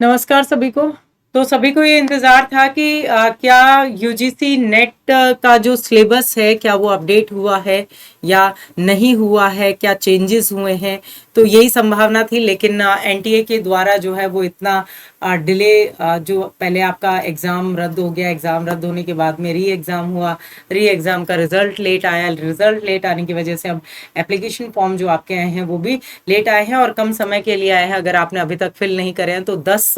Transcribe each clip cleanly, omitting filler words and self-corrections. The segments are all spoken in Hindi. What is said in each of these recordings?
नमस्कार सभी को। तो सभी को ये इंतज़ार था कि क्या यूजीसी नेट का जो सिलेबस है क्या वो अपडेट हुआ है या नहीं हुआ है, क्या चेंजेस हुए हैं। तो यही संभावना थी, लेकिन एनटीए के द्वारा जो है वो इतना डिले, जो पहले आपका एग्ज़ाम रद्द हो गया, एग्ज़ाम रद्द होने के बाद में री एग्ज़ाम हुआ, री एग्ज़ाम का रिजल्ट लेट आया, रिजल्ट लेट आने की वजह से अब एप्लीकेशन फॉर्म जो आपके आए हैं वो भी लेट आए हैं और कम समय के लिए आए हैं। अगर आपने अभी तक फिल नहीं करे हैं तो 10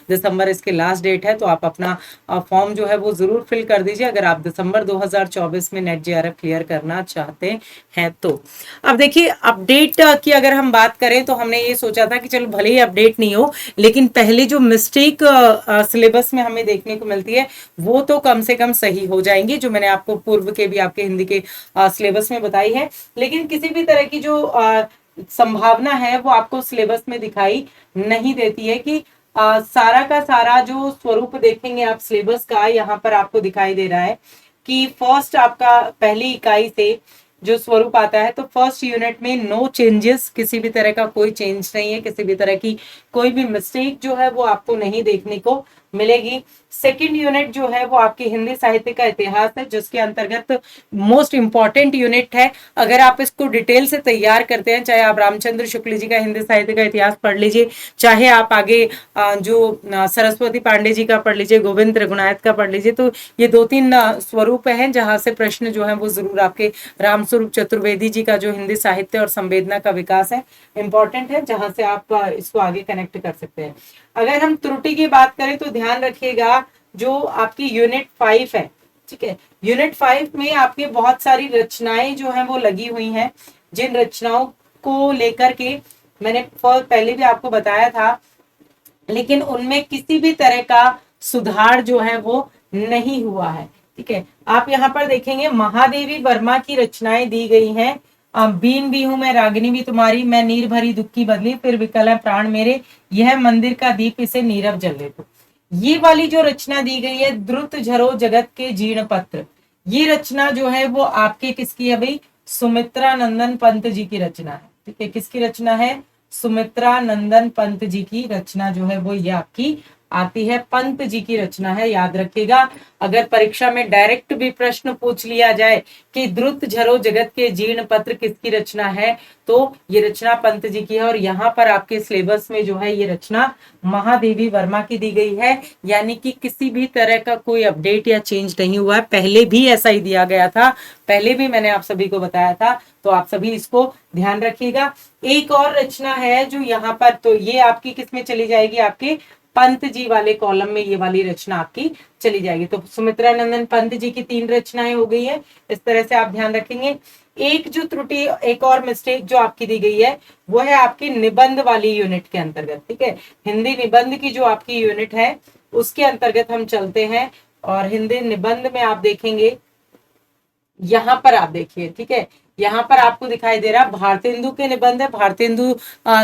दिसंबर इसकी लास्ट डेट है, तो आप अपना फॉर्म जो है वो ज़रूर फिल कर दीजिए अगर आप दिसंबर 2024 में नेट जेआरएफ क्लियर करना चाहते हैं तो। अब देखिए, अपडेट की अगर हम बात करें तो हमने ये सोचा था कि चलो भले ही अपडेट नहीं हो, लेकिन पहले जो मिस्टेक सिलेबस में हमें देखने को मिलती है वो तो कम से कम सही हो जाएंगी, जो मैंने आपको पूर्व के भी आपके हिंदी के सिलेबस में बताई है। लेकिन किसी भी तरह की जो संभावना है वो आपको सिलेबस में दिखाई नहीं देती है कि सारा का सारा जो स्वरूप देखेंगे आप सिलेबस का, यहाँ पर आपको दिखाई दे रहा है कि फर्स्ट आपका पहली इकाई से जो स्वरूप आता है, तो फर्स्ट यूनिट में नो चेंजेस, किसी भी तरह का कोई चेंज नहीं है, किसी भी तरह की कोई भी मिस्टेक जो है वो आपको नहीं देखने को मिलेगी। सेकंड यूनिट जो है वो आपकी हिंदी साहित्य का इतिहास है, जिसके अंतर्गत मोस्ट इंपॉर्टेंट यूनिट है। अगर आप इसको डिटेल से तैयार करते हैं, चाहे आप रामचंद्र शुक्ल जी का हिंदी साहित्य का इतिहास पढ़ लीजिए, चाहे आप आगे जो सरस्वती पांडे जी का पढ़ लीजिए, गोविंद त्रिगुणायत का पढ़ लीजिए, तो ये दो तीन स्वरूप हैं जहां से प्रश्न जो है वो जरूर आपके रामस्वरूप चतुर्वेदी जी का जो हिंदी साहित्य और संवेदना का विकास है, इंपॉर्टेंट है, जहां से आप इसको आगे कनेक्ट कर सकते हैं। अगर हम त्रुटि की बात करें तो ध्यान रखिएगा, जो आपकी यूनिट 5 है, ठीक है, यूनिट 5 में आपके बहुत सारी रचनाएं जो हैं वो लगी हुई हैं, जिन रचनाओं को लेकर के मैंने पहले भी आपको बताया था, लेकिन उनमें किसी भी तरह का सुधार जो है वो नहीं हुआ है। ठीक है, आप यहाँ पर देखेंगे महादेवी वर्मा की रचनाएं दी गई हैं। बीन भी हूं मैं, रागिनी भी तुम्हारी, मैं नीर भरी दुख की बदली, फिर विकल है प्राण मेरे, यह मंदिर का दीप इसे नीरव जले। तो ये वाली जो रचना दी गई है, द्रुत झरो जगत के जीर्ण पत्र, ये रचना जो है वो आपके किसकी है भाई? सुमित्रा नंदन पंत जी की रचना है। ठीक है, किसकी रचना है? सुमित्रा नंदन पंत जी की रचना जो है वो ये आपकी आती है, पंत जी की रचना है, याद रखिएगा। अगर परीक्षा में डायरेक्ट भी प्रश्न पूछ लिया जाए कि द्रुत झरो जगत के जीर्ण पत्र किसकी रचना है, तो ये रचना पंत जी की है। और यहाँ पर आपके सिलेबस में जो है ये रचना महादेवी वर्मा की दी गई है, यानी कि किसी भी तरह का कोई अपडेट या चेंज नहीं हुआ है। पहले भी ऐसा ही दिया गया था, पहले भी मैंने आप सभी को बताया था, तो आप सभी इसको ध्यान रखिएगा। एक और रचना है जो यहाँ पर, तो ये आपकी किस में चली जाएगी? आपके पंत जी वाले कॉलम में ये वाली रचना आपकी चली जाएगी। तो सुमित्रा नंदन पंत जी की 3 रचनाएं हो गई है, इस तरह से आप ध्यान रखेंगे। एक जो त्रुटि, एक और मिस्टेक जो आपकी दी गई है वो है आपकी निबंध वाली यूनिट के अंतर्गत। ठीक है, हिंदी निबंध की जो आपकी यूनिट है उसके अंतर्गत हम चलते हैं, और हिंदी निबंध में आप देखेंगे, यहाँ पर आप देखिए, ठीक है, यहाँ पर आपको दिखाई दे रहा है भारतेंदु के निबंध है। भारतेंदु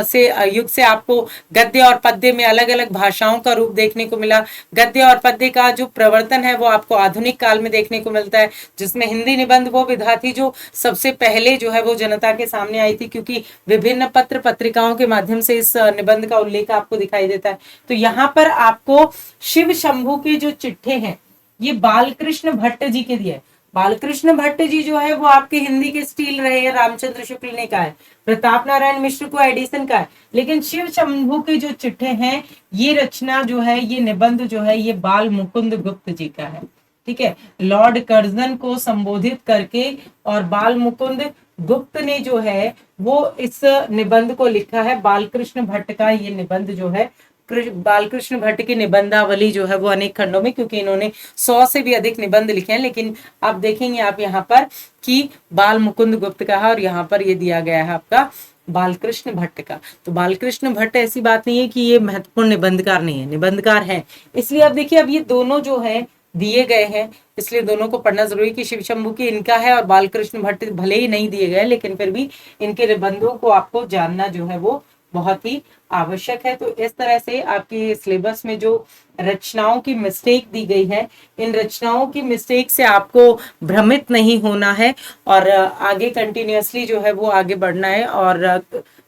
से युग से आपको गद्य और पद्य में अलग अलग भाषाओं का रूप देखने को मिला। गद्य और पद्य का जो प्रवर्तन है वो आपको आधुनिक काल में देखने को मिलता है, जिसमें हिंदी निबंध वो विधा थी जो सबसे पहले जो है वो जनता के सामने आई थी, क्योंकि विभिन्न पत्र पत्रिकाओं के माध्यम से इस निबंध का उल्लेख आपको दिखाई देता है। तो यहाँ पर आपको शिव शंभू के जो चिट्ठे हैं ये बालकृष्ण भट्ट जी के दिए। बालकृष्ण भट्ट जी जो है वो आपके हिंदी के स्टील रहे हैं, रामचंद्र शुक्ल ने कहा है, प्रताप नारायण मिश्र को एडिसन का है, लेकिन शिव शंभू के जो चिट्ठे हैं ये रचना जो है, ये निबंध जो है, ये बाल मुकुंद गुप्त जी का है। ठीक है, लॉर्ड कर्जन को संबोधित करके और बाल मुकुंद गुप्त ने जो है वो इस निबंध को लिखा है। बालकृष्ण भट्ट का ये निबंध जो है, बालकृष्ण भट्ट की निबंधावली जो है वो अनेक खंडों में, क्योंकि इन्होंने 100 से भी अधिक निबंध लिखे हैं, लेकिन आप देखेंगे आप यहाँ पर कि बाल मुकुंद गुप्त का है, और यहाँ पर ये दिया गया है आपका बालकृष्ण भट्ट का। तो बालकृष्ण भट्ट ऐसी बात नहीं है कि ये महत्वपूर्ण निबंधकार नहीं है, निबंधकार है। इसलिए अब देखिए, अब ये दोनों जो है दिए गए हैं, इसलिए दोनों को पढ़ना जरूरी कि शिव शंभू की इनका है और बालकृष्ण भट्ट भले ही नहीं दिए गए, लेकिन फिर भी इनके निबंधों को आपको जानना जो है वो बहुत ही आवश्यक है। तो इस तरह से आपकी सिलेबस में जो रचनाओं की मिस्टेक दी गई है, इन रचनाओं की मिस्टेक से आपको भ्रमित नहीं होना है, और आगे कंटिन्यूअसली जो है वो आगे बढ़ना है, और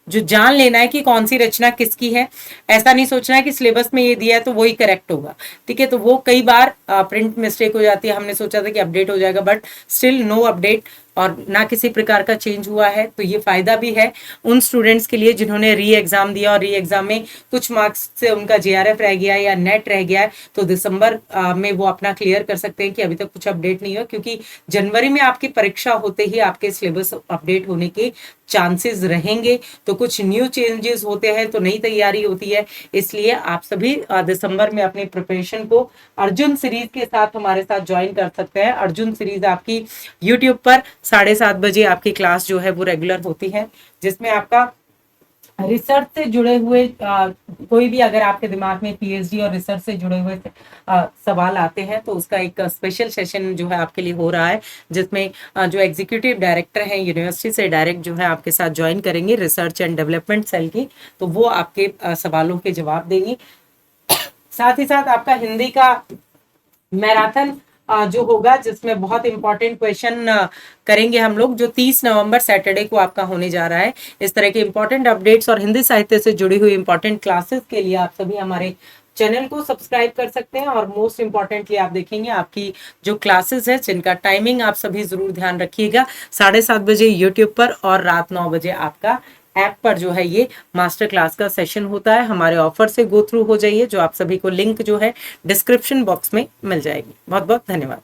जो जान लेना है कि कौन सी रचना किसकी है। ऐसा नहीं सोचना है कि सिलेबस में ये दिया है तो वही करेक्ट होगा, ठीक है। तो वो कई बार प्रिंट मिस्टेक हो जाती है, हमने सोचा था कि अपडेट हो जाएगा, बट स्टिल नो अपडेट और ना किसी प्रकार का चेंज हुआ है। तो ये फायदा भी है उन स्टूडेंट्स के लिए जिन्होंने री एग्जाम दिया और री एग्जाम में कुछ मार्क्स से उनका जेआरएफ रह गया है या नेट रह गया है, तो दिसंबर में वो अपना क्लियर कर सकते हैं कि अभी तक कुछ अपडेट नहीं हुआ, क्योंकि जनवरी में आपकी परीक्षा होते ही आपके सिलेबस अपडेट होने के चांसेस रहेंगे। तो कुछ न्यू चेंजेस होते हैं तो नई तैयारी होती है, इसलिए आप सभी दिसंबर में अपनी प्रिपरेशन को अर्जुन सीरीज के साथ हमारे साथ ज्वाइन कर सकते हैं। अर्जुन सीरीज आपकी यूट्यूब पर 7:30 बजे आपकी क्लास जो है वो रेगुलर होती है, जिसमें आपका रिसर्च से जुड़े हुए कोई भी अगर आपके दिमाग में पीएचडी और रिसर्च से जुड़े हुए सवाल आते हैं तो उसका एक स्पेशल सेशन जो है आपके लिए हो रहा है, जिसमें जो एग्जीक्यूटिव डायरेक्टर हैं यूनिवर्सिटी से डायरेक्ट जो है आपके साथ ज्वाइन करेंगे रिसर्च एंड डेवलपमेंट सेल की, तो वो आपके सवालों के जवाब देंगे। साथ ही साथ आपका हिंदी का मैराथन जो होगा, जिसमें बहुत इंपॉर्टेंट क्वेश्चन करेंगे हम लोग, जो 30 नवंबर सैटरडे को आपका होने जा रहा है। इस तरह के इंपॉर्टेंट अपडेट्स और हिंदी साहित्य से जुड़ी हुई इंपॉर्टेंट क्लासेस के लिए आप सभी हमारे चैनल को सब्सक्राइब कर सकते हैं। और मोस्ट इंपॉर्टेंटली आप देखेंगे आपकी जो क्लासेस है जिनका टाइमिंग आप सभी जरूर ध्यान रखिएगा, 7:30 बजे यूट्यूब पर और रात 9 बजे आपका ऐप पर जो है ये मास्टर क्लास का सेशन होता है। हमारे ऑफर से गो थ्रू हो जाइए, जो आप सभी को लिंक जो है डिस्क्रिप्शन बॉक्स में मिल जाएगी। बहुत बहुत धन्यवाद।